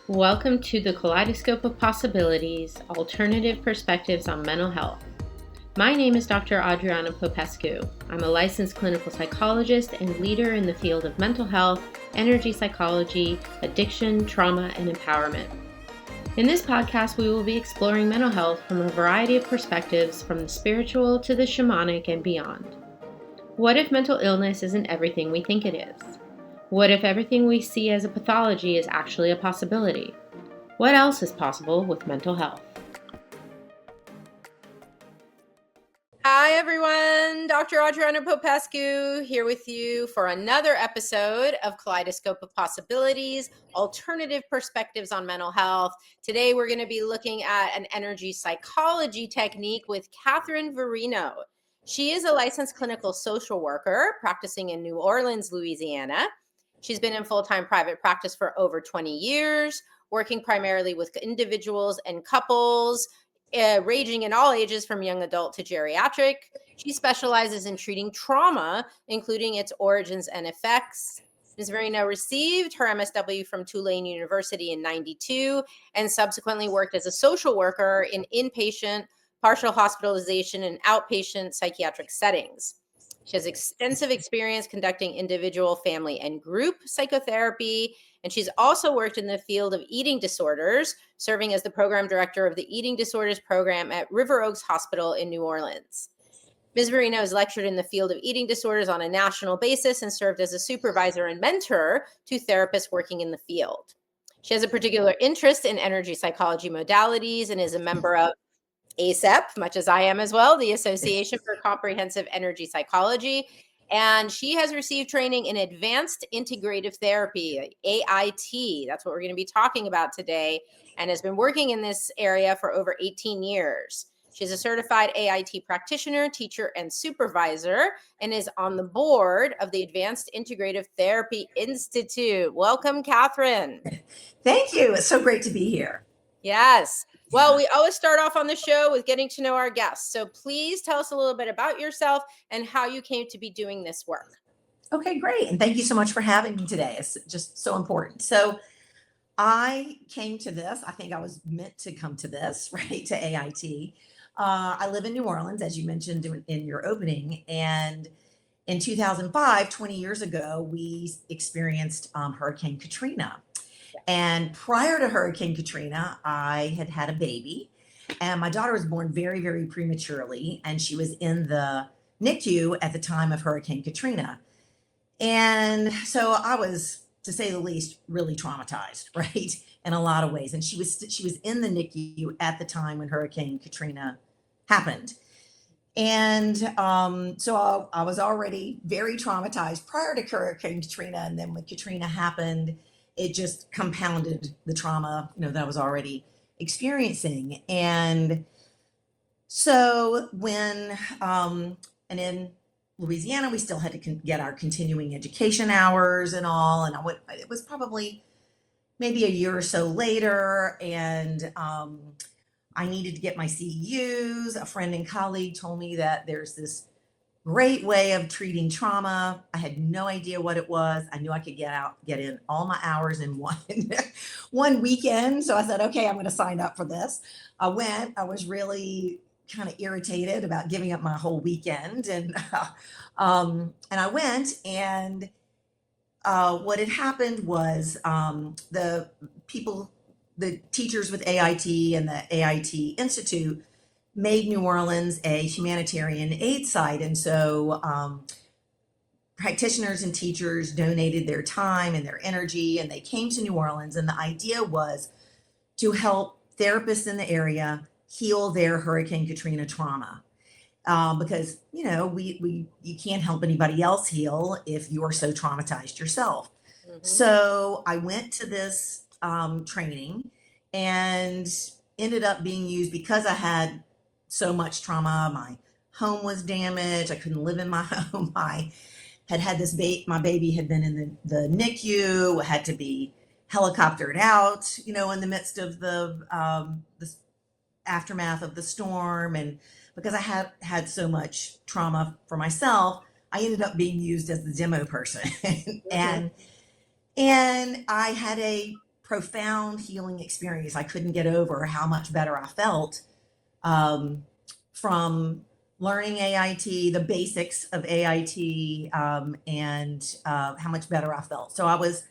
Welcome to the Kaleidoscope of Possibilities, Alternative Perspectives on Mental Health. My name is Dr. Adriana Popescu. I'm a licensed clinical psychologist and leader in the field of mental health, energy psychology, addiction, trauma, and empowerment. In this podcast, we will be exploring mental health from a variety of perspectives, from the spiritual to the shamanic and beyond. What if mental illness isn't everything we think it is? What if everything we see as a pathology is actually a possibility? What else is possible with mental health? Hi, everyone. Dr. Adriana Popescu here with you for another episode of Kaleidoscope of Possibilities, Alternative Perspectives on Mental Health. Today, we're going to be looking at an energy psychology technique with Catherine Varino. She is a licensed clinical social worker practicing in New Orleans, Louisiana. She's been in full-time private practice for over 20 years, working primarily with individuals and couples, ranging in all ages from young adult to geriatric. She specializes in treating trauma, including its origins and effects. Ms. Varino received her MSW from Tulane University in '92 and subsequently worked as a social worker in inpatient, partial hospitalization, and outpatient psychiatric settings. She has extensive experience conducting individual, family, and group psychotherapy, and she's also worked in the field of eating disorders, serving as the program director of the Eating Disorders Program at River Oaks Hospital in New Orleans. Ms. Varino has lectured in the field of eating disorders on a national basis and served as a supervisor and mentor to therapists working in the field. She has a particular interest in energy psychology modalities and is a member of ACEP, much as I am as well, the Association for Comprehensive Energy Psychology. And she has received training in Advanced Integrative Therapy, AIT. That's what we're going to be talking about today, and has been working in this area for over 18 years. She's a certified AIT practitioner, teacher, and supervisor, and is on the board of the Advanced Integrative Therapy Institute. Welcome, Catherine. Thank you. It's so great to be here. Yes. Well, we always start off on the show with getting to know our guests. So please tell us a little bit about yourself and how you came to be doing this work. Okay, great. And thank you so much for having me today. It's just so important. So I came to this, I think I was meant to come to this, right, to AIT. I live in New Orleans, as you mentioned in your opening. And in 2005, 20 years ago, we experienced Hurricane Katrina. And prior to Hurricane Katrina, I had had a baby, and my daughter was born very, very prematurely, and she was in the NICU at the time of Hurricane Katrina. And so I was, to say the least, really traumatized, right, in a lot of ways. And she was in the NICU at the time when Hurricane Katrina happened. And so I was already very traumatized prior to Hurricane Katrina, and then when Katrina happened, it just compounded the trauma, that I was already experiencing. And so when, and in Louisiana, we still had to get our continuing education hours and all. And it was probably maybe a year or so later. And I needed to get my CEUs. A friend and colleague told me that there's this great way of treating trauma. I had no idea what it was. I knew I could get in all my hours in one weekend. So I said, okay, I'm going to sign up for this. I went. I was really kind of irritated about giving up my whole weekend, and I went. And what had happened was the teachers with AIT and the AIT Institute made New Orleans a humanitarian aid site. And so practitioners and teachers donated their time and their energy, and they came to New Orleans. And the idea was to help therapists in the area heal their Hurricane Katrina trauma. Because, you can't help anybody else heal if you're so traumatized yourself. Mm-hmm. So I went to this training and ended up being used because I had so much trauma. My home was damaged. I couldn't live in my home. I had this my baby had been in the NICU, had to be helicoptered out, in the midst of the aftermath of the storm. And because I had so much trauma for myself, I ended up being used as the demo person. and I had a profound healing experience. I couldn't get over how much better I felt from learning AIT, the basics of AIT, and how much better I felt. So I was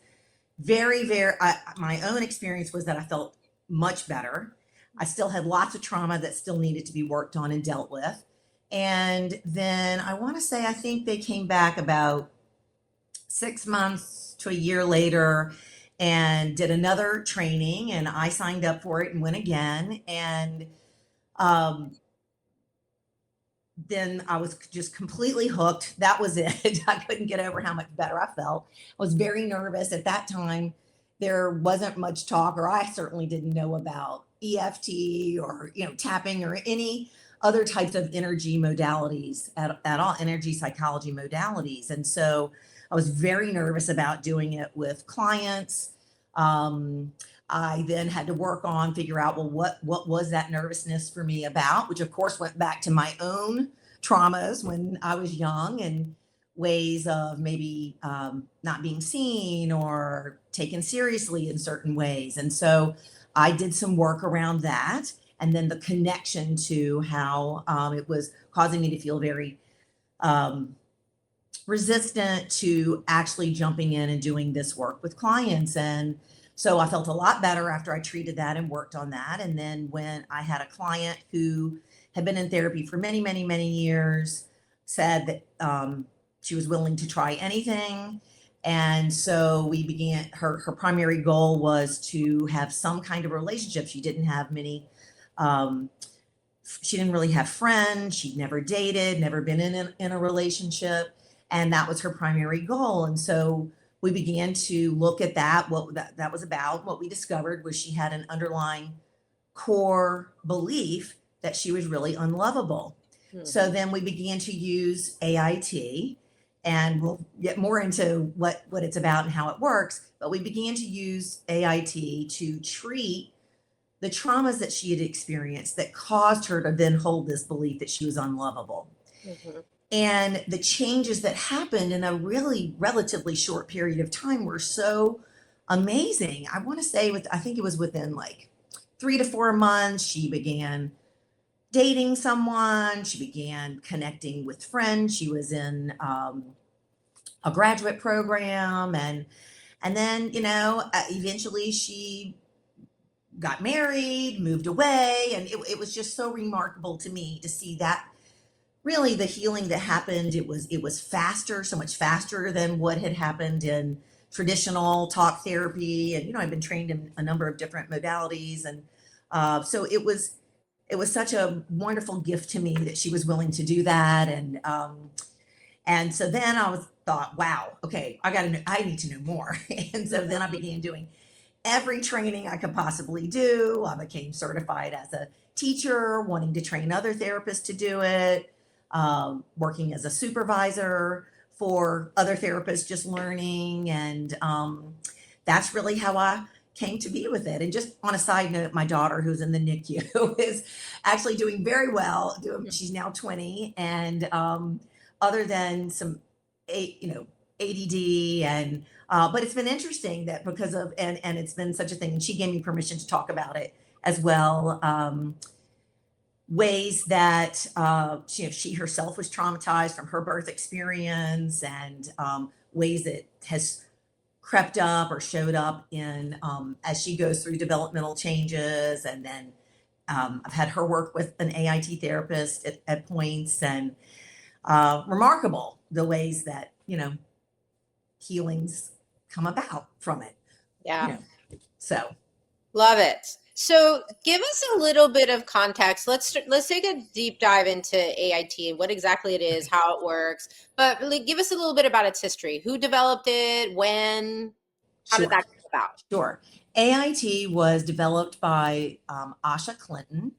my own experience was that I felt much better. I still had lots of trauma that still needed to be worked on and dealt with. And then I want to say, I think they came back about 6 months to a year later and did another training, and I signed up for it and went again. And then I was just completely hooked. That was it. I couldn't get over how much better I felt. I was very nervous at that time. There wasn't much talk, or I certainly didn't know about EFT or, tapping or any other types of energy modalities at all, energy psychology modalities. And so I was very nervous about doing it with clients. I then had to figure out, well, what was that nervousness for me about, which of course went back to my own traumas when I was young, and ways of maybe not being seen or taken seriously in certain ways. And so I did some work around that. And then the connection to how it was causing me to feel very resistant to actually jumping in and doing this work with clients. And so I felt a lot better after I treated that and worked on that. And then when I had a client who had been in therapy for many, many, many years, said that she was willing to try anything. And so we began, her primary goal was to have some kind of relationship. She didn't have many, she didn't really have friends. She'd never dated, never been in a relationship. And that was her primary goal. And so we began to look at that, what that was about. What we discovered was she had an underlying core belief that she was really unlovable. Mm-hmm. So then we began to use AIT, and we'll get more into what it's about and how it works. But we began to use AIT to treat the traumas that she had experienced that caused her to then hold this belief that she was unlovable. Mm-hmm. And the changes that happened in a really relatively short period of time were so amazing. I want to say I think it was within like 3 to 4 months, she began dating someone. She began connecting with friends. She was in a graduate program. And then, eventually she got married, moved away. And it was just so remarkable to me to see that. Really, the healing that happened, it was faster, so much faster than what had happened in traditional talk therapy. And, I've been trained in a number of different modalities. And so it was such a wonderful gift to me that she was willing to do that. And so then I thought, wow, okay, I need to know more. And so then I began doing every training I could possibly do. I became certified as a teacher, wanting to train other therapists to do it. Working as a supervisor for other therapists, just learning. And that's really how I came to be with it. And just on a side note, my daughter, who's in the NICU, is actually doing very well. She's now 20. And other than some, ADD and, but it's been interesting that because of, and it's been such a thing, and she gave me permission to talk about it as well. Ways that she herself was traumatized from her birth experience, and ways it has crept up or showed up in as she goes through developmental changes. And then I've had her work with an AIT therapist at points, and remarkable the ways that healings come about from it. Yeah. So love it. So give us a little bit of context. Let's take a deep dive into AIT and what exactly it is, how it works. But really give us a little bit about its history. Who developed it? When? How did that come about? Sure. AIT was developed by Asha Clinton,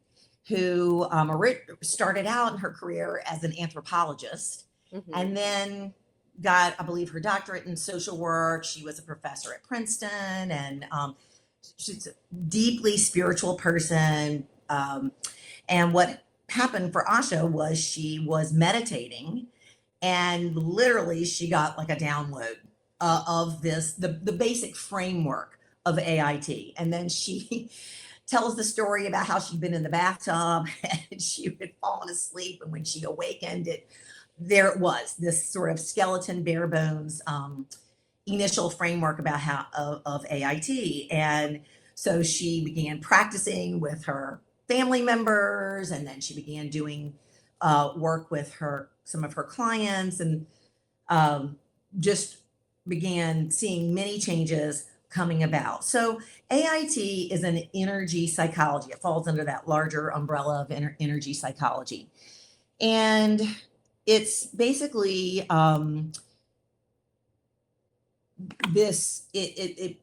who started out in her career as an anthropologist, mm-hmm. and then got, I believe, her doctorate in social work. She was a professor at Princeton, and she's a deeply spiritual person. And what happened for Asha was she was meditating, and literally she got like a download of this, the basic framework of AIT. And then she tells the story about how she'd been in the bathtub and she had fallen asleep. And when she awakened, there it was, this sort of skeleton, bare bones initial framework about how of AIT. And so she began practicing with her family members, and then she began doing work with some of her clients, and just began seeing many changes coming about. So AIT is an energy psychology. It falls under that larger umbrella of energy psychology. And it's basically it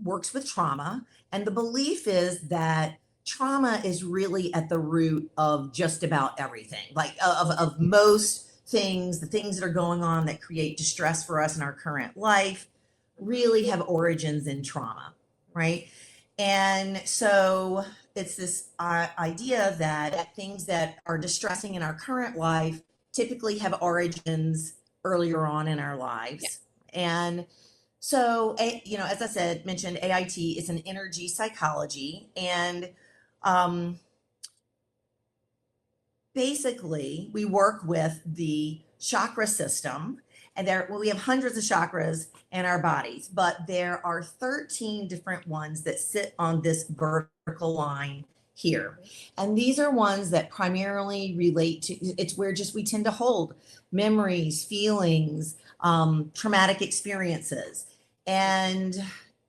works with trauma. And the belief is that trauma is really at the root of just about everything, like of most things, the things that are going on that create distress for us in our current life really have origins in trauma, right? And so it's this idea that things that are distressing in our current life typically have origins earlier on in our lives. Yeah. And so, as I mentioned, AIT is an energy psychology, and basically we work with the chakra system, and we have hundreds of chakras in our bodies, but there are 13 different ones that sit on this vertical line here. And these are ones that primarily relate to, it's where we tend to hold memories, feelings, traumatic experiences. And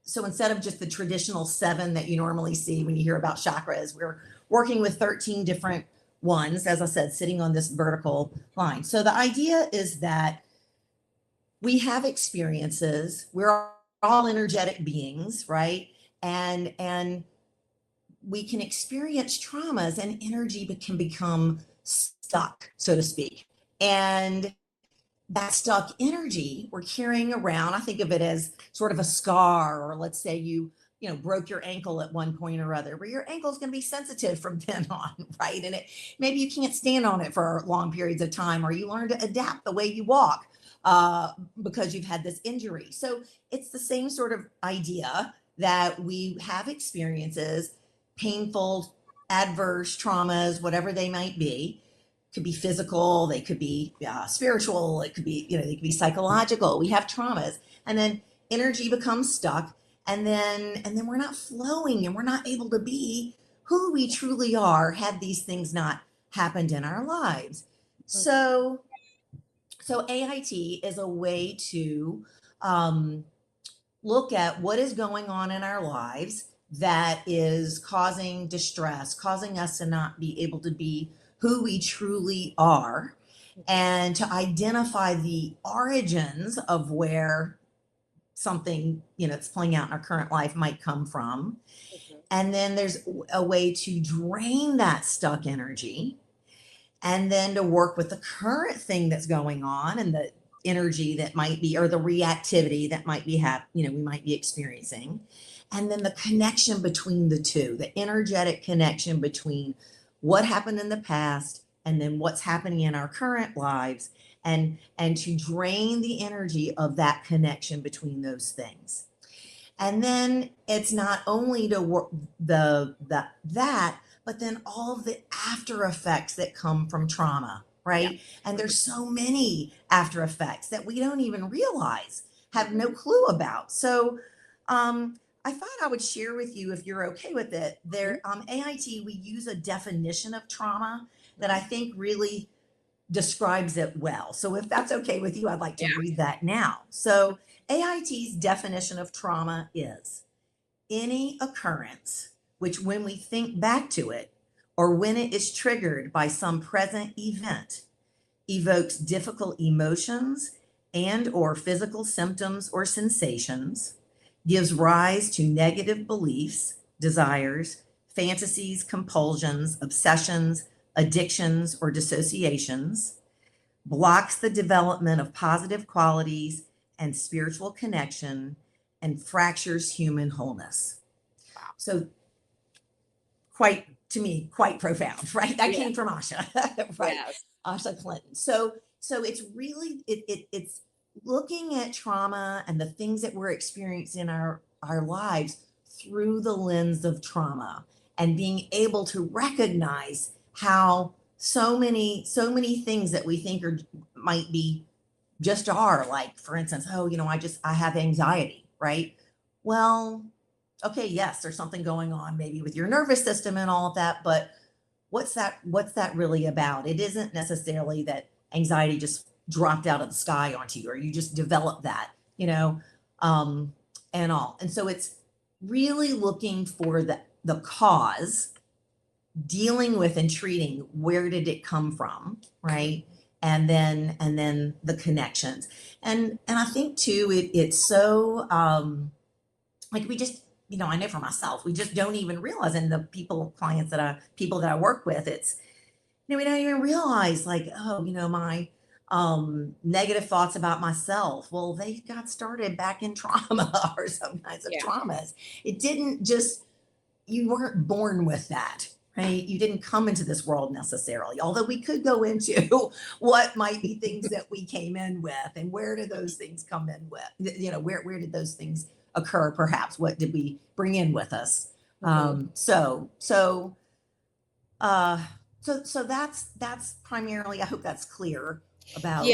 so instead of just the traditional 7 that you normally see when you hear about chakras, we're working with 13 different ones, as I said, sitting on this vertical line. So the idea is that we have experiences. We're all energetic beings, right? And we can experience traumas, and energy can become stuck, so to speak. And that stuck energy we're carrying around, I think of it as sort of a scar, or let's say you broke your ankle at one point or other, where your ankle is going to be sensitive from then on, right? And maybe you can't stand on it for long periods of time, or you learn to adapt the way you walk because you've had this injury. So it's the same sort of idea that we have experiences, painful, adverse traumas, whatever they might be. Could be physical, they could be spiritual, it could be, they could be psychological. We have traumas, and then energy becomes stuck, and then we're not flowing, and we're not able to be who we truly are had these things not happened in our lives. So AIT is a way to look at what is going on in our lives that is causing distress, causing us to not be able to be who we truly are, and to identify the origins of where something, that's playing out in our current life might come from. And then there's a way to drain that stuck energy, and then to work with the current thing that's going on, and the energy that might be, or the reactivity that might be we might be experiencing. And then the connection between the two, the energetic connection between what happened in the past and then what's happening in our current lives, and to drain the energy of that connection between those things. And then it's not only to work that, but then all of the after effects that come from trauma, right? Yeah. And there's so many after effects that we don't even realize, have no clue about. So I thought I would share with you, if you're okay with it, AIT, we use a definition of trauma that I think really describes it well. So if that's okay with you, I'd like to read that now. So AIT's definition of trauma is any occurrence which, when we think back to it, or when it is triggered by some present event, evokes difficult emotions and or physical symptoms or sensations, gives rise to negative beliefs, desires, fantasies, compulsions, obsessions, addictions, or dissociations, blocks the development of positive qualities and spiritual connection, and fractures human wholeness. Wow. So to me, quite profound, right? That came from Asha, right? Yes. Asha Clinton. So it's really, it's looking at trauma and the things that we're experiencing in our lives through the lens of trauma and being able to recognize how so many things that we think are might be just are, like, for instance, oh, I have anxiety, right? Well, okay, yes, there's something going on maybe with your nervous system and all of that, but what's that really about? It isn't necessarily that anxiety just dropped out of the sky onto you, or you just developed that, um, and all. And so it's really looking for the cause, dealing with and treating where did it come from, right? And then the connections. And I think too, it's so like we just, I know for myself, we just don't even realize, and the people that I work with, it's, we don't even realize, like, oh, my negative thoughts about myself. Well, they got started back in trauma or some kinds of Yeah. traumas. It didn't just, you weren't born with that, right? You didn't come into this world necessarily, although we could go into what might be things that we came in with, and where did those things come in with, where did those things occur, perhaps what did we bring in with us. Mhm. So that's primarily, I hope that's clear Yeah, about.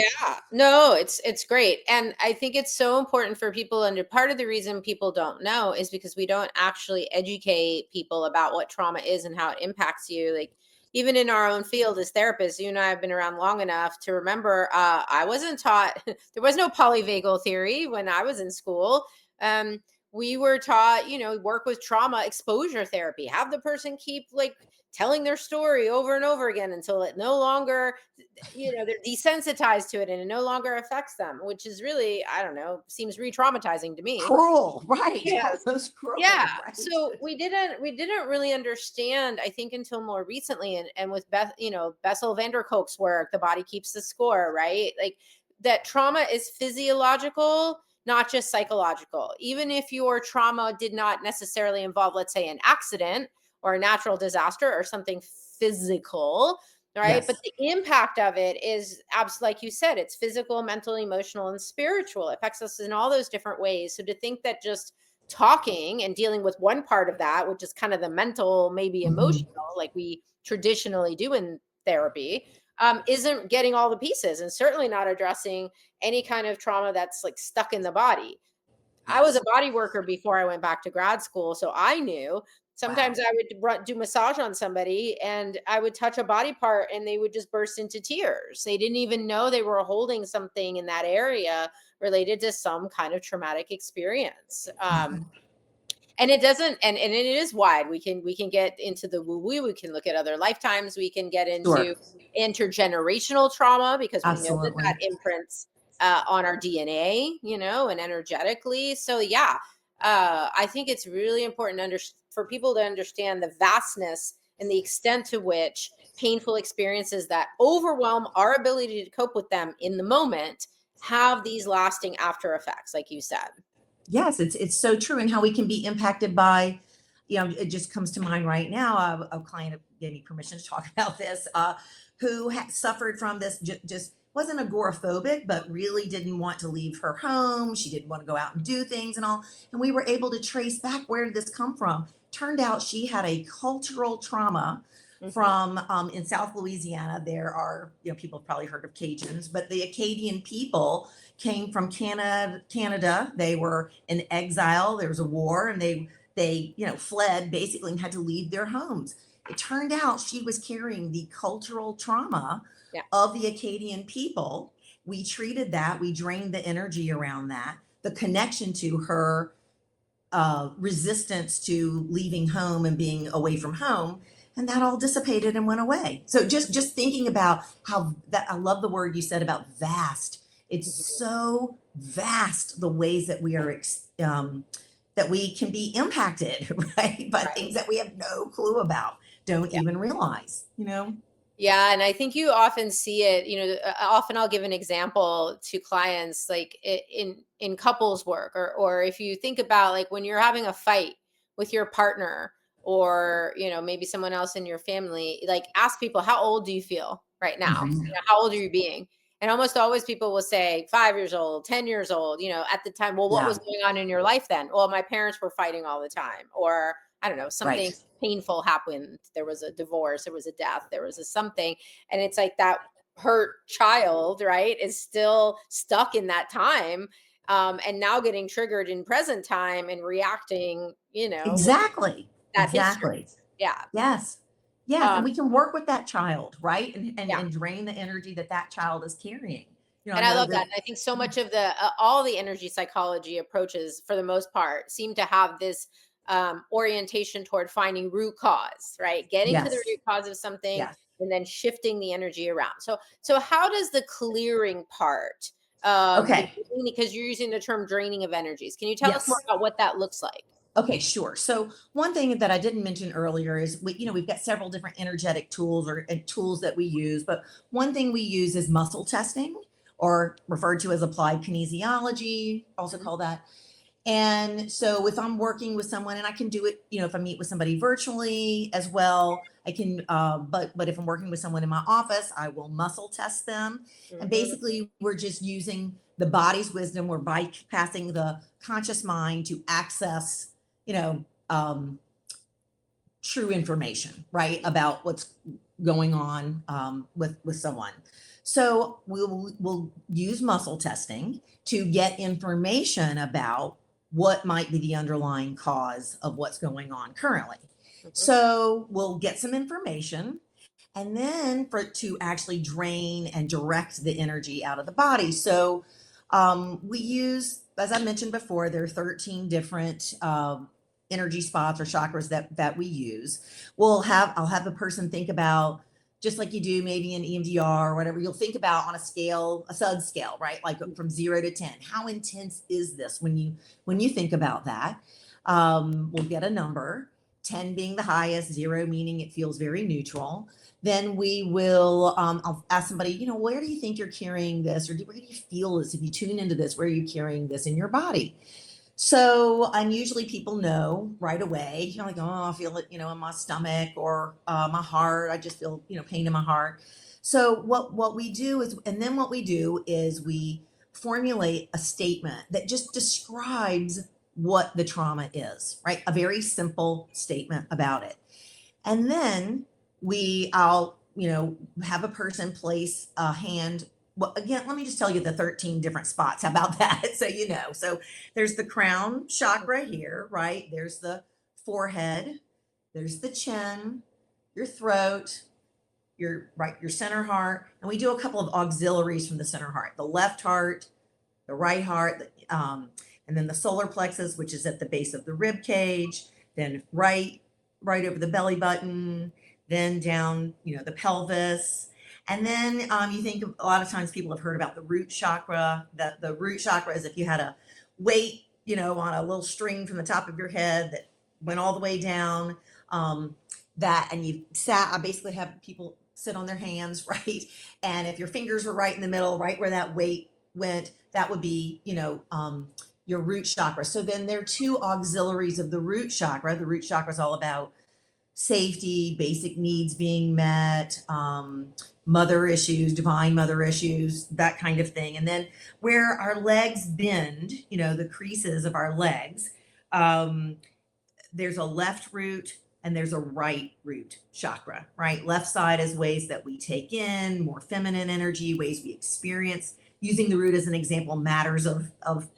no, it's great. And I think it's so important for people, and part of the reason people don't know is because we don't actually educate people about what trauma is and how it impacts you. Like, even in our own field as therapists, you and I have been around long enough to remember, I wasn't taught there was no polyvagal theory when I was in school. We were taught, work with trauma exposure therapy, have the person keep like telling their story over and over again until it no longer, they're desensitized to it and it no longer affects them, which is really, I don't know, seems re-traumatizing to me. Cruel, right? Yes. Almost Yeah. cruel, right? So we didn't really understand, I think, until more recently, and with Bessel van der Kolk's work, The Body Keeps the Score, right? Like, that trauma is physiological, not just psychological. Even if your trauma did not necessarily involve, let's say, an accident or a natural disaster or something physical, right? But Yes. the impact of it is absolutely, like you said, it's physical, mental, emotional, and spiritual. It affects us in all those different ways. So to think that just talking and dealing with one part of that, which is kind of the mental, maybe Mhm. emotional, like we traditionally do in therapy, isn't getting all the pieces, and certainly not addressing any kind of trauma that's like stuck in the body. I was a Yes. body worker before I went back to grad school, so I knew. Wow. Sometimes I would do massage on somebody and I would touch a body part and they would just burst into tears. They didn't even know they were holding something in that area related to some kind of traumatic experience. Mhm. And it doesn't, and it is wide. We can get into the woo woo. We can look at other lifetimes. We can get into Sure. intergenerational trauma, because we know that that Absolutely. imprints on our DNA, and energetically. So yeah, I think it's really important for people to understand the vastness and the extent to which painful experiences that overwhelm our ability to cope with them in the moment have these lasting after effects, like you said. Yes, it's so true, and how we can be impacted by, it just comes to mind right now. A client gave me permission to talk about this, who had suffered from this, just wasn't agoraphobic, but really didn't want to leave her home. She didn't want to go out and do things and all. And we were able to trace back, where did this come from? Turned out she had a cultural trauma Mhm. from, in South Louisiana. There are, people have probably heard of Cajuns, but the Acadian people came from Canada. They were in exile. There was a war, and they fled basically and had to leave their homes. It turned out she was carrying the cultural trauma Yeah. of the Acadian people. We treated that. We drained the energy around that. The connection to her resistance to leaving home and being away from home, and that all dissipated and went away. So just thinking about how that, I love the word you said about vast. It's Mhm. so vast, the ways that we are that we can be impacted, right, by Right. things that we have no clue about, don't Yeah. even realize. Yeah, and I think you often see it, often I'll give an example to clients, like in couples work, or if you think about, like, when you're having a fight with your partner, or maybe someone else in your family, like, ask people, how old do you feel right now? Mhm. How old are you being? And almost always people will say 5 years old, 10 years old, at the time, well, what Yeah. was going on in your life then? Well, my parents were fighting all the time. Or I don't know, something Right. painful happened. There was a divorce, there was a death, there was a something. And it's like that hurt child, right, is still stuck in that time. And now getting triggered in present time and reacting, with Exactly. that history. Exactly. Yeah. Yes. Yes. And Um, we can work with that child, right? And, yeah. and drain the energy that that child is carrying. I And I know love that. that. And I think so much of the all the energy psychology approaches, for the most part, seem to have this orientation toward finding root cause, right? Getting to the Yes. root cause of something Yes. and then shifting the energy around. So how does the clearing part, Okay. because you're using the term draining of energies, can you tell us more Yes. about what that looks like? Okay, sure. So one thing that I didn't mention earlier is we've got several different energetic tools or tools that we use, but one thing we use is muscle testing, or referred to as applied kinesiology, also Mhm. call that. And so if I'm working with someone, and I can do it, if I meet with somebody virtually as well, I can, but if I'm working with someone in my office, I will muscle test them. And Mhm. basically we're just using the body's wisdom. We're bypassing the conscious mind to access, you know, um, true information, right, about what's going on with someone. So we'll use muscle testing to get information about what might be the underlying cause of what's going on currently. Mhm. So we'll get some information, and then for to actually drain and direct the energy out of the body. So we use, as I mentioned before, there are 13 different energy spots or chakras that we use. I'll have the person think about, just like you do maybe in EMDR or whatever, you'll think about on a scale, a SUD scale, right? Like from 0 to 10. How intense is this when you think about that? We'll get a number, 10 being the highest, 0 meaning it feels very neutral. Then we will, I'll ask somebody, where do you think you're carrying this? Or where do you feel this? If you tune into this, where are you carrying this in your body? So, and usually people know right away, like, oh, I feel it, in my stomach or my heart. I just feel, pain in my heart. So what we do is, and then what we do is we formulate a statement that just describes what the trauma is, right? A very simple statement about it. And then I'll, have a person place a hand. Well, again, let me just tell you the 13 different spots. How about that? So, so there's the crown chakra here, right? There's the forehead, there's the chin, your throat, your center heart. And we do a couple of auxiliaries from the center heart, the left heart, the right heart, and then the solar plexus, which is at the base of the rib cage, then right over the belly button, then down, the pelvis. And then you think a lot of times people have heard about the root chakra. The root chakra is if you had a weight, on a little string from the top of your head that went all the way down. And you I basically have people sit on their hands, right? And if your fingers were right in the middle, right where that weight went, that would be, your root chakra. So then there are two auxiliaries of the root chakra. The root chakra is all about safety, basic needs being met, mother issues, divine mother issues, that kind of thing. And then where our legs bend, the creases of our legs, there's a left root and there's a right root chakra, right? Left side is ways that we take in more feminine energy, ways we experience. Using the root as an example, matters of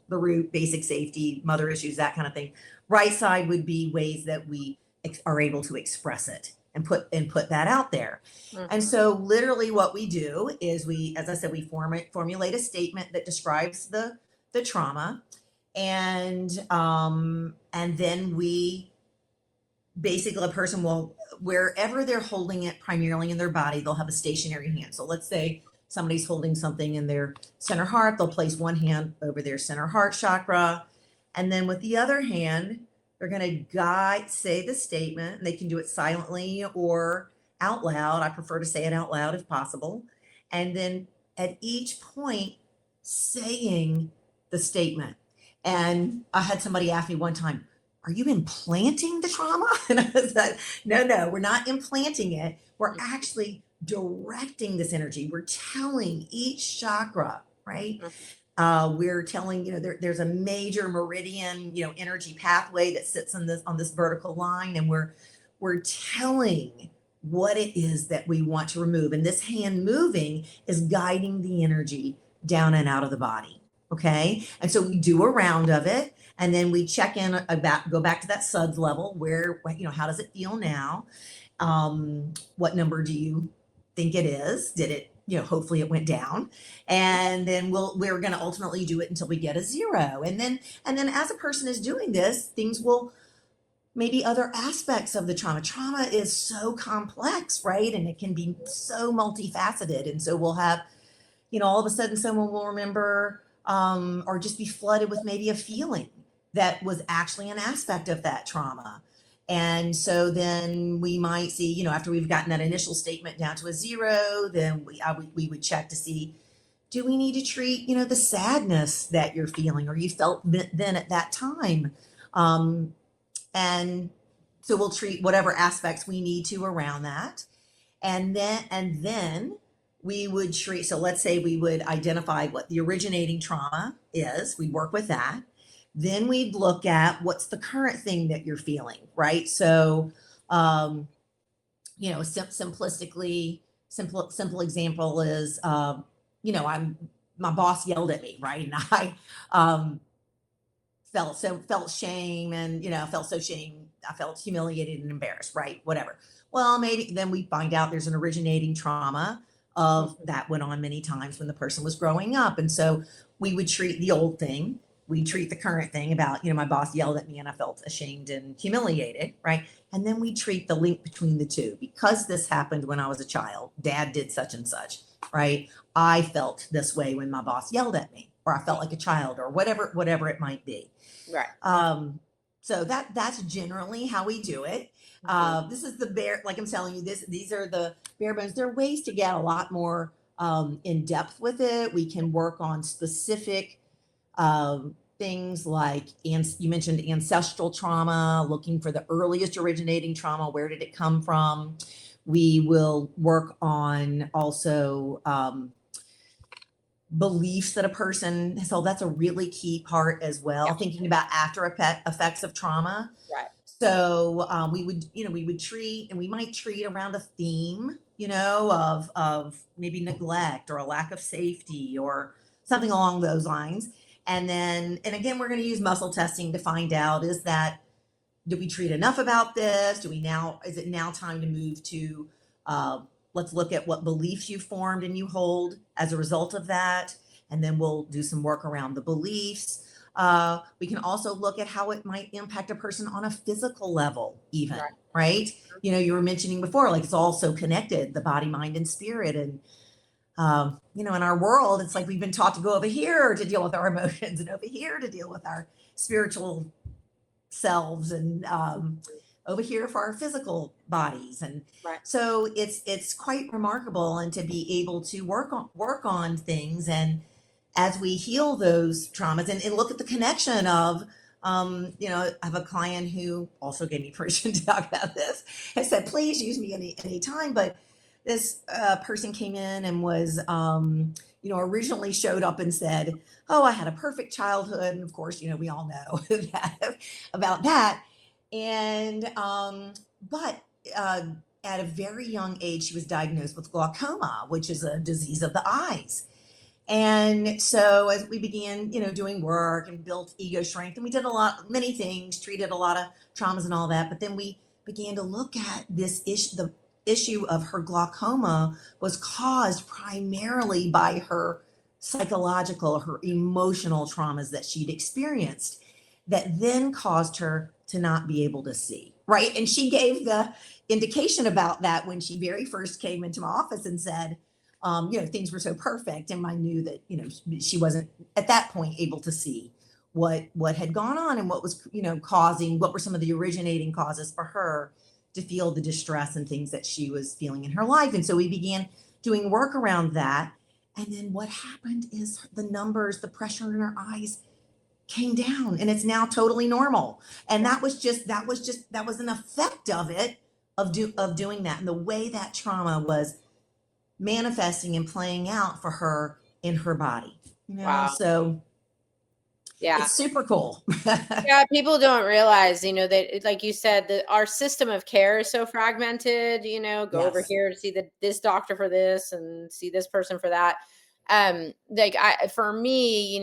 the root, basic safety, mother issues, that kind of thing. Right side would be ways that we are able to express it and put that out there. And Mhm. so literally what we do is as I said, we formulate a statement that describes the trauma, and then we basically, a person will, wherever they're holding it primarily in their body, they'll have a stationary hand. So let's say somebody's holding something in their center heart, they'll place one hand over their center heart chakra, and then with the other hand they're going to say the statement, and they can do it silently or out loud. I prefer to say it out loud if possible. And then at each point saying the statement. And I had somebody ask me one time, are you implanting the trauma? And I was like, no, we're not implanting it. We're actually directing this energy. We're telling each chakra, right? We're telling, there's a major meridian, energy pathway that sits on this vertical line, and we're telling what it is that we want to remove. And this hand moving is guiding the energy down and out of the body. Okay. And so we do a round of it, and then we check in go back to that suds level where, how does it feel now? What number do you think it is? Did it, hopefully it went down. And then we're going to ultimately do it until we get a 0. And then as a person is doing this, things will, maybe other aspects of the trauma is so complex, right? And it can be so multifaceted. And so we'll have, all of a sudden someone will remember, or just be flooded with maybe a feeling that was actually an aspect of that trauma. And so then we might see, after we've gotten that initial statement down to a 0, then we would check to see, do we need to treat, the sadness that you're feeling or you felt then at that time? And so we'll treat whatever aspects we need to around that. And then we would treat, so let's say we would identify what the originating trauma is. We work with that. Then we'd look at what's the current thing that you're feeling, right? So, simplistically, simple example is, my boss yelled at me, right? And I felt shame and, felt so shame. I felt humiliated and embarrassed, right? Whatever. Well, maybe then we find out there's an originating trauma of that went on many times when the person was growing up. And so we would treat the old thing. We treat the current thing about, my boss yelled at me and I felt ashamed and humiliated, right? And then we treat the link between the two. Because this happened when I was a child, dad did such and such, right? I felt this way when my boss yelled at me, or I felt like a child, or whatever it might be. Right. So that's generally how we do it. This is the bare, like I'm telling you, these are the bare bones. There are ways to get a lot more in depth with it. We can work on specific things like, you mentioned ancestral trauma, looking for the earliest originating trauma. Where did it come from? We will work on also beliefs that a person has held. That's a really key part as well. Yeah. Thinking about after effects of trauma. Right. So we would treat, and we might treat around a theme, of maybe neglect or a lack of safety or something along those lines. And again, we're going to use muscle testing to find out, did we treat enough about this? Is it now time to move to, let's look at what beliefs you formed and you hold as a result of that. And then we'll do some work around the beliefs. We can also look at how it might impact a person on a physical level, even, right? You were mentioning before, like it's all so connected, the body, mind, and spirit. And, in our world, it's like we've been taught to go over here to deal with our emotions and over here to deal with our spiritual selves and over here for our physical bodies. And so it's quite remarkable, and to be able to work on things. And as we heal those traumas and look at the connection of, I have a client who also gave me permission to talk about this. I said, please use me any time. But this person came in and was, originally showed up and said, oh, I had a perfect childhood. And of course, we all know about that. And, but at a very young age, she was diagnosed with glaucoma, which is a disease of the eyes. And so as we began, doing work and built ego strength, and we did many things, treated a lot of traumas and all that. But then we began to look at this issue. The issue of her glaucoma was caused primarily by her psychological, her emotional traumas that she'd experienced, that then caused her to not be able to see, right? And she gave the indication about that when she very first came into my office and said, things were so perfect. And I knew that, she wasn't at that point able to see what had gone on and what was, what were some of the originating causes for her to feel the distress and things that she was feeling in her life. And so we began doing work around that. And then what happened is the numbers, the pressure in her eyes came down, and it's now totally normal. And that was an effect of it, of doing that. And the way that trauma was manifesting and playing out for her in her body. Wow. So Yeah. it's super cool. Yeah, people don't realize, that like you said, that our system of care is so fragmented, go over Yes. here to see this doctor for this and see this person for that. For me,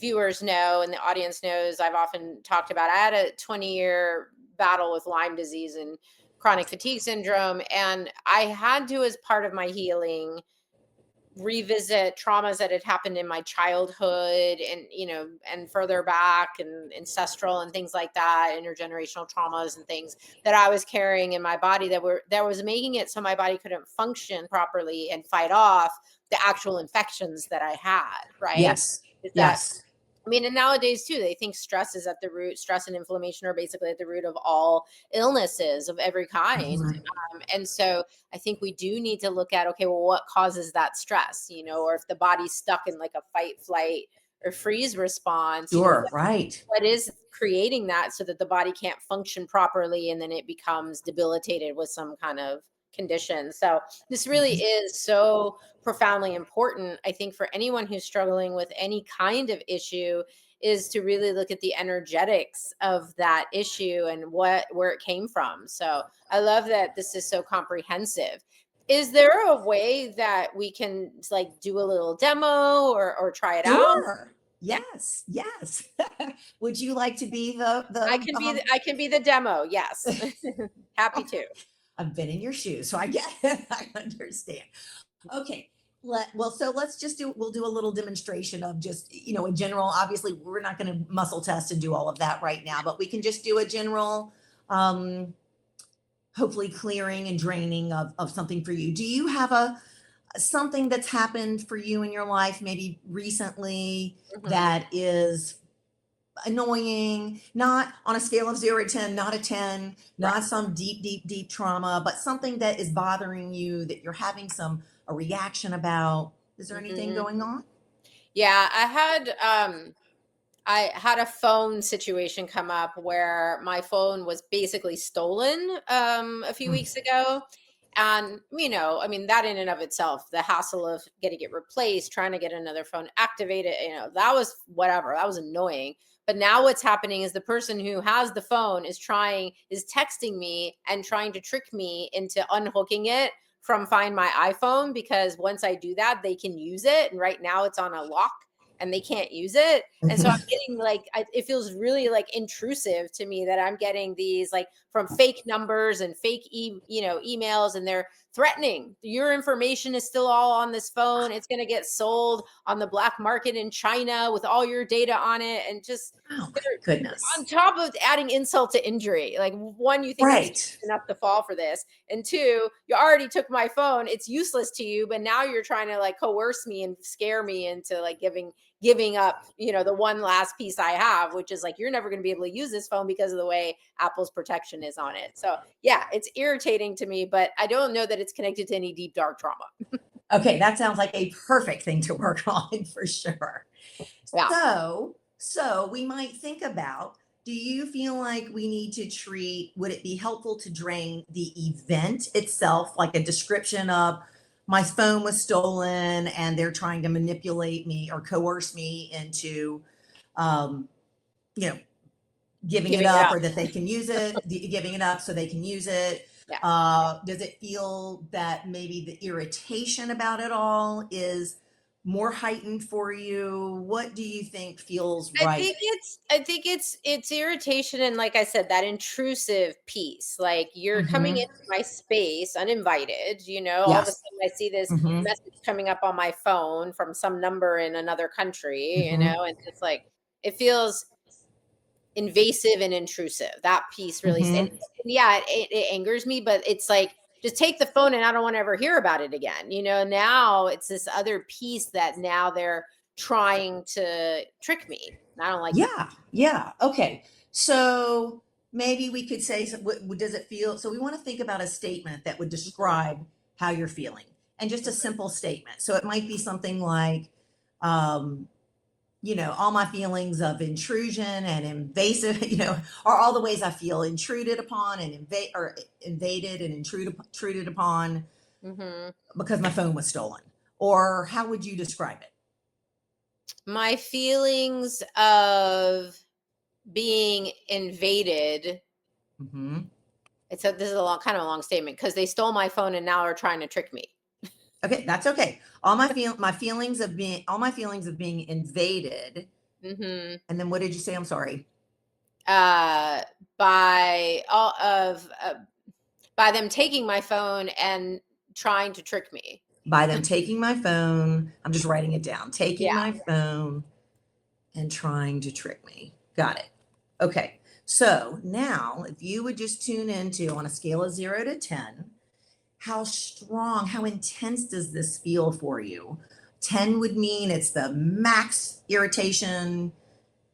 viewers know and the audience knows, I've often talked about, I had a 20-year battle with Lyme disease and chronic fatigue syndrome. And I had to, as part of my healing, revisit traumas that had happened in my childhood and and further back and ancestral and things like that, intergenerational traumas and things that I was carrying in my body that was making it so my body couldn't function properly and fight off the actual infections that I had, right? Yes. Is that Yes. and nowadays too, they think stress is at the root. Stress and inflammation are basically at the root of all illnesses of every kind. Right. And so I think we do need to look at, okay, well, what causes that stress, or if the body's stuck in like a fight, flight, or freeze response, Sure. Right. what is creating that so that the body can't function properly and then it becomes debilitated with some kind of condition. So this really is so profoundly important, I think, for anyone who's struggling with any kind of issue, is to really look at the energetics of that issue and where it came from. So I love that this is so comprehensive. Is there a way that we can like do a little demo or try it out? Sure. Yes. Yes. Would you like to be the I can be the demo. Yes. Happy to. I've been in your shoes, so I get it. I understand. Okay. So we'll do a little demonstration of just, in general. Obviously, we're not going to muscle test and do all of that right now, but we can just do a general, hopefully clearing and draining of something for you. Do you have something that's happened for you in your life, maybe recently, that is annoying, not on a scale of 0 to 10, not a 10, not some deep trauma, but something that is bothering you that you're having a reaction about? Is there anything going on? Yeah, I had a phone situation come up where my phone was basically stolen a few Mm. weeks ago. And, that in and of itself, the hassle of getting it replaced, trying to get another phone activated, that was whatever. That was annoying. But now what's happening is the person who has the phone is texting me and trying to trick me into unhooking it from Find My iPhone, because once I do that, they can use it. And right now it's on a lock and they can't use it. And so I'm getting it feels really like intrusive to me that I'm getting these like from fake numbers and fake emails, and they're threatening your information is still all on this phone. It's going to get sold on the black market in China with all your data on it. And just Oh my goodness. on top of adding insult to injury, like one, you think I'm Right. enough to fall for this, and two, you already took my phone. It's useless to you, but now you're trying to like coerce me and scare me into like giving up, the one last piece I have, which is like, you're never going to be able to use this phone because of the way Apple's protection is on it. So yeah, it's irritating to me, but I don't know that it's connected to any deep, dark trauma. Okay, that sounds like a perfect thing to work on for sure. Yeah. So we might think about, do you feel like would it be helpful to drain the event itself, like a description of my phone was stolen and they're trying to manipulate me or coerce me into, you know, giving it up, or that they can use it, giving it up so they can use it. Yeah. Does it feel that maybe the irritation about it all is more heightened for you? What do you think feels right? I think it's irritation, and like I said, that intrusive piece. Like you're coming Hmm. into my space uninvited, all of a Yes. sudden I see this Hmm. message coming up on my phone from some number in another country, Hmm. and it's like it feels invasive and intrusive. That piece really Hmm. yeah, it angers me, but it's like, just take the phone and I don't want to ever hear about it again. Now it's this other piece that now they're trying to trick me. I don't like that. Yeah. Yeah. Okay. So maybe we could say, what does it feel? So we want to think about a statement that would describe how you're feeling, and just a simple statement. So it might be something like, um, all my feelings of intrusion and invasive, are all the ways I feel intruded upon and invaded and intruded upon. because my phone was stolen? Or how would you describe it? My feelings of being invaded. This is a kind of a long statement because they stole my phone and now are trying to trick me. Okay, that's okay. My feelings of being invaded. And then what did you say? I'm sorry. By them taking my phone and trying to trick me. By them taking my phone, I'm just writing it down. Taking my phone and trying to trick me. Got it. Okay. So now if you would just tune into, on a scale of 0 to 10, how strong, how intense does this feel for you? 10 would mean it's the max irritation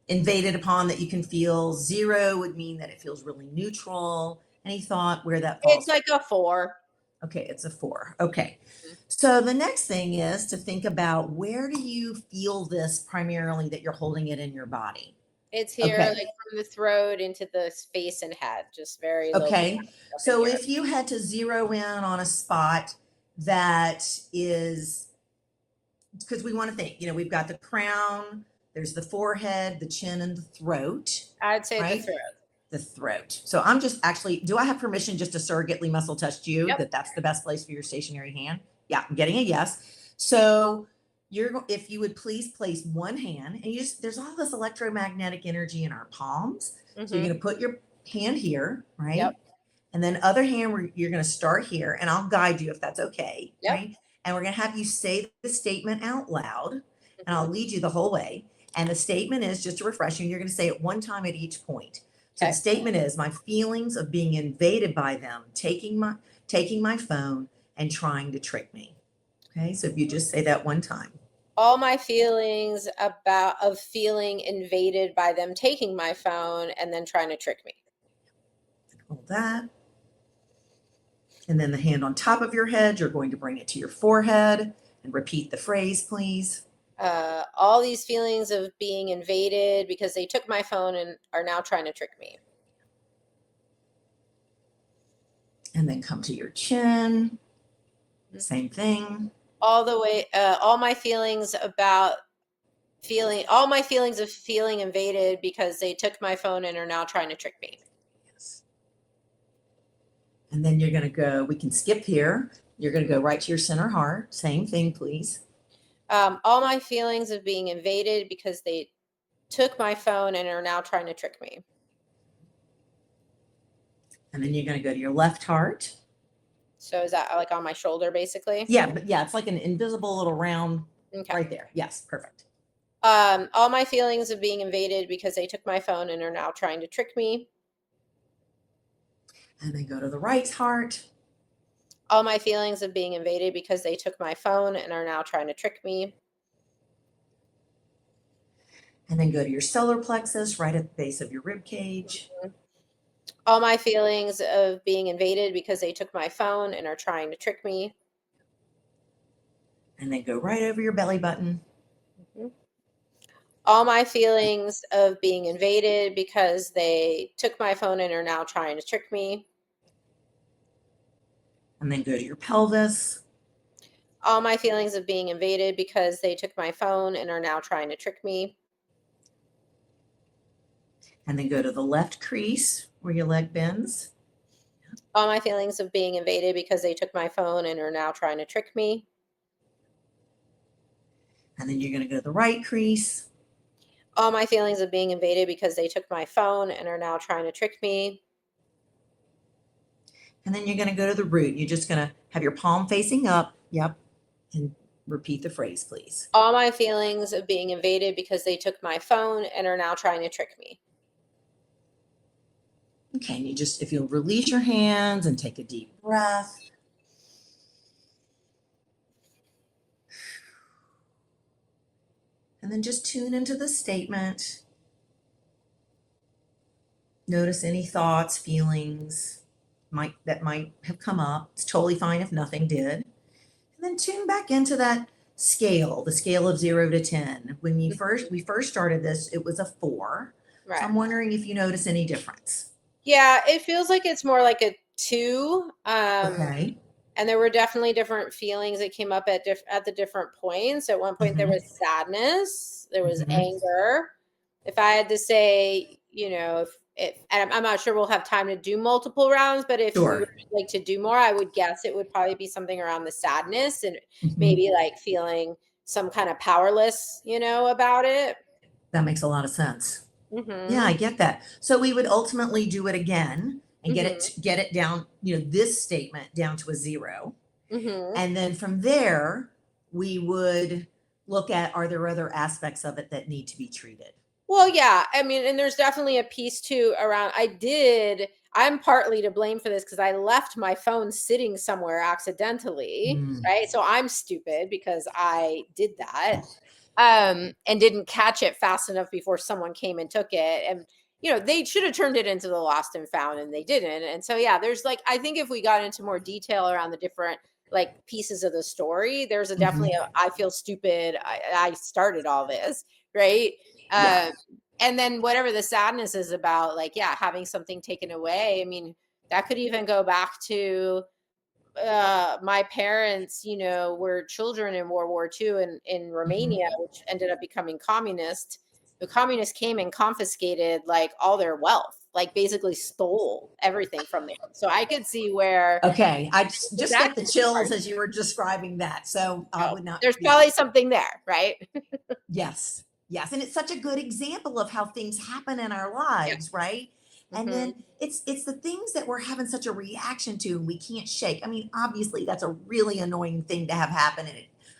invaded upon that you can feel. 0 would mean that it feels really neutral. Any thought where that falls? It's like a 4. Okay, it's a 4. Okay. So the next thing is to think about, where do you feel this primarily that you're holding it in your body? It's here, like from the throat into the face and head, just very low. Okay. So if you had to zero in on a spot that is, because we want to think, we've got the crown, there's the forehead, the chin, and the throat. I'd say right? the throat. The throat. So I'm just actually, do I have permission just to surrogately muscle test you that that's the best place for your stationary hand? Yeah, I'm getting a yes. So if you would please place one hand, and there's all this electromagnetic energy in our palms. So you're going to put your hand here, right? Yep. And then other hand, you're going to start here, and I'll guide you if that's okay, right? And we're going to have you say the statement out loud, and I'll lead you the whole way. And the statement is, just to refresh you, you're going to say it one time at each point. So the statement is, my feelings of being invaded by them, taking my phone and trying to trick me. Okay, so if you just say that one time. All my feelings of feeling invaded by them taking my phone and then trying to trick me. Hold that. And then the hand on top of your head, you're going to bring it to your forehead and repeat the phrase, please. All these feelings of being invaded because they took my phone and are now trying to trick me. And then come to your chin. Same thing. All the way, all my feelings of feeling invaded because they took my phone and are now trying to trick me. Yes. And then you're going to go, we can skip here. You're going to go right to your center heart. Same thing, please. All my feelings of being invaded because they took my phone and are now trying to trick me. And then you're going to go to your left heart. So is that like on my shoulder, basically? Yeah, but it's like an invisible little round right there. Yes, perfect. All my feelings of being invaded because they took my phone and are now trying to trick me. And then go to the right heart. All my feelings of being invaded because they took my phone and are now trying to trick me. And then go to your solar plexus, right at the base of your rib cage. All my feelings of being invaded because they took my phone and are trying to trick me. And then go right over your belly button. All my feelings of being invaded because they took my phone and are now trying to trick me. And then go to your pelvis. All my feelings of being invaded because they took my phone and are now trying to trick me. And then go to the left crease where your leg bends. All my feelings of being invaded because they took my phone and are now trying to trick me. And then you're going to go to the right crease. All my feelings of being invaded because they took my phone and are now trying to trick me. And then you're going to go to the root. You're just going to have your palm facing up. Yep. And repeat the phrase, please. All my feelings of being invaded because they took my phone and are now trying to trick me. Okay, and if you'll release your hands and take a deep breath. And then just tune into the statement. Notice any thoughts, feelings that might have come up. It's totally fine if nothing did. And then tune back into that scale, the scale of 0 to 10. When we first started this, it was a 4. Right. So I'm wondering if you notice any difference. Yeah, it feels like it's more like a 2. Okay. And there were definitely different feelings that came up at the different points. At one point, there was sadness, there was anger. If I had to say, if and I'm not sure we'll have time to do multiple rounds, but if we would like to do more, I would guess it would probably be something around the sadness and maybe like feeling some kind of powerless, about it. That makes a lot of sense. Yeah, I get that. So we would ultimately do it again and get it down, this statement down to a 0. And then from there, we would look at, are there other aspects of it that need to be treated? Well, yeah. I mean, and there's definitely a piece too around, I'm partly to blame for this because I left my phone sitting somewhere accidentally, right? So I'm stupid because I did that. And didn't catch it fast enough before someone came and took it. And, they should have turned it into the lost and found and they didn't. And so, yeah, there's like, I think if we got into more detail around the different like pieces of the story, there's definitely I feel stupid. I started all this, right? And then whatever the sadness is about, like, yeah, having something taken away. I mean, that could even go back to my parents, were children in World War II in Romania, which ended up becoming communist. The communists came and confiscated like all their wealth, like basically stole everything from them. So I could see where. Okay, I just got the chills as you were describing that. So I would not. There's probably something there, right? Yes, and it's such a good example of how things happen in our lives, right? And then it's the things that we're having such a reaction to and we can't shake. I mean, obviously that's a really annoying thing to have happen, and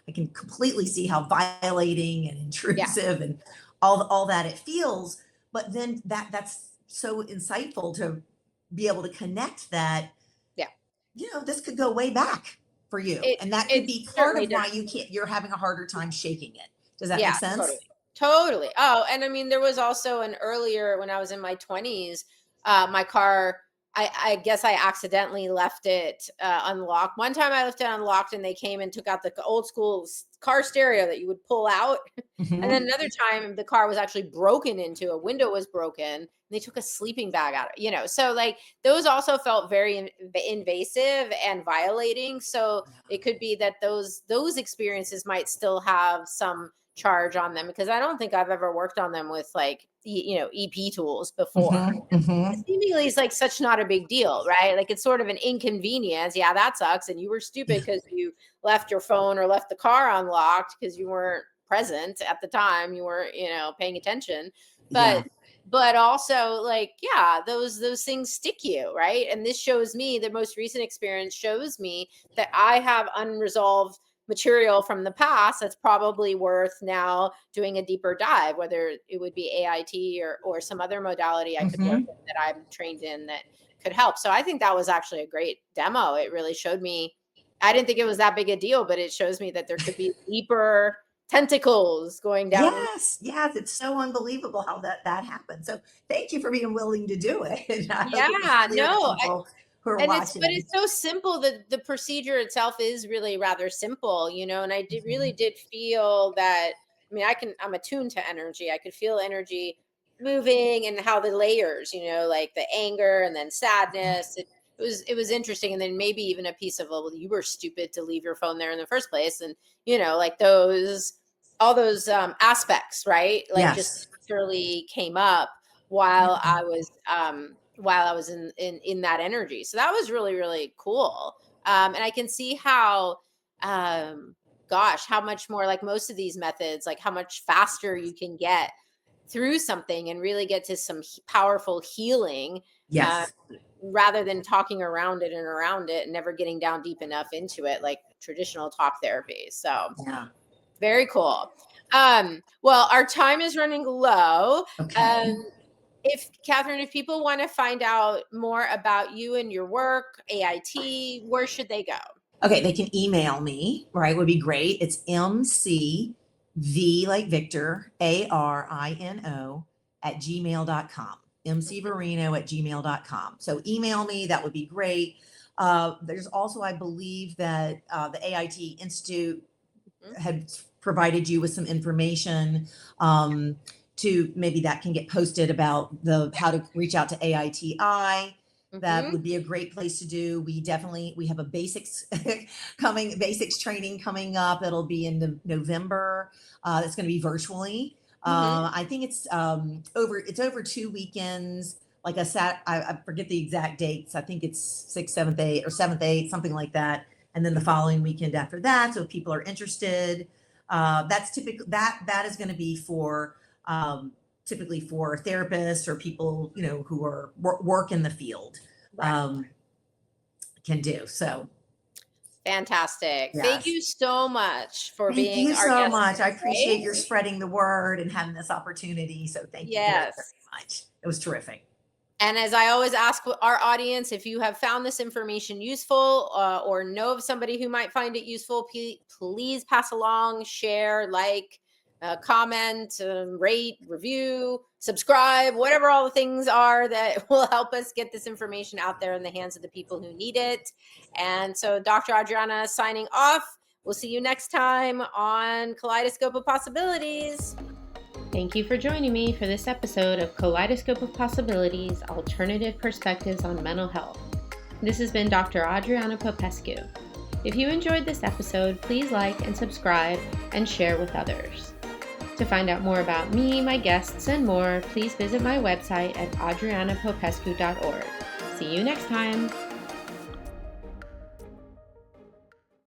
I can completely see how violating and intrusive and all that it feels. But then that's so insightful to be able to connect that. This could go way back for you, and that could be part of why you're having a harder time shaking it. Does that make sense? Totally. Oh, and I mean, there was also an earlier when I was in my 20s, my car, I guess I accidentally left it unlocked. One time I left it unlocked and they came and took out the old school car stereo that you would pull out. And then another time the car was actually broken into, a window was broken, and they took a sleeping bag out, so like those also felt very invasive and violating. So it could be that those experiences might still have some charge on them, because I don't think I've ever worked on them with like EP tools before. Seemingly it's like such not a big deal, right? Like it's sort of an inconvenience. Yeah, that sucks. And you were stupid because you left your phone or left the car unlocked because you weren't present at the time. You weren't, paying attention. But also like, yeah, those things stick you, right? And this shows me, the most recent experience shows me that I have unresolved material from the past that's probably worth now doing a deeper dive, whether it would be AIT or some other modality I could work with that I'm trained in that could help. So I think that was actually a great demo. It really showed me, I didn't think it was that big a deal, but it shows me that there could be deeper tentacles going down. Yes, it's so unbelievable how that happened. So thank you for being willing to do it. But it's so simple that the procedure itself is really rather simple, and I really did feel that. I mean, I'm attuned to energy. I could feel energy moving and how the layers, like the anger and then sadness. It was interesting. And then maybe even a piece of, well, you were stupid to leave your phone there in the first place. And, like all those aspects, right? Like just naturally came up while I was in that energy. So that was really, really cool. And I can see how, how much more, like most of these methods, like how much faster you can get through something and really get to some powerful healing. Rather than talking around it and never getting down deep enough into it, like traditional talk therapy. So very cool. Well, our time is running low. If Catherine, if people want to find out more about you and your work, AIT, where should they go? Okay, they can email me, right? Would be great. It's MCV like Victor, ARINO @gmail.com. mcvarino@gmail.com. So email me, that would be great. There's also, I believe that the AIT Institute had provided you with some information to maybe that can get posted about how to reach out to AITI. that would be a great place to do. We have a basics basics training coming up. It'll be in November. It's going to be virtually. I think it's over 2 weekends. Like I forget the exact dates. I think it's 6th, 7th, 8th, or 7th, 8th, something like that. And then the following weekend after that. So if people are interested, that's typically that is going to be for typically for therapists or people, who are work in the field, can do. So fantastic. yes. Thank you so much for Thank being you our so guest much. I today. appreciate your spreading the word and having this opportunity. So thank you very, very much. It was terrific. And as I always ask our audience, if you have found this information useful or know of somebody who might find it useful, please pass along, share, comment, rate, review, subscribe, whatever all the things are that will help us get this information out there in the hands of the people who need it. And so Dr. Adriana signing off. We'll see you next time on Kaleidoscope of Possibilities. Thank you for joining me for this episode of Kaleidoscope of Possibilities, Alternative Perspectives on Mental Health. This has been Dr. Adriana Popescu. If you enjoyed this episode, please like and subscribe and share with others. To find out more about me, my guests, and more, please visit my website at adrianapopescu.org. See you next time.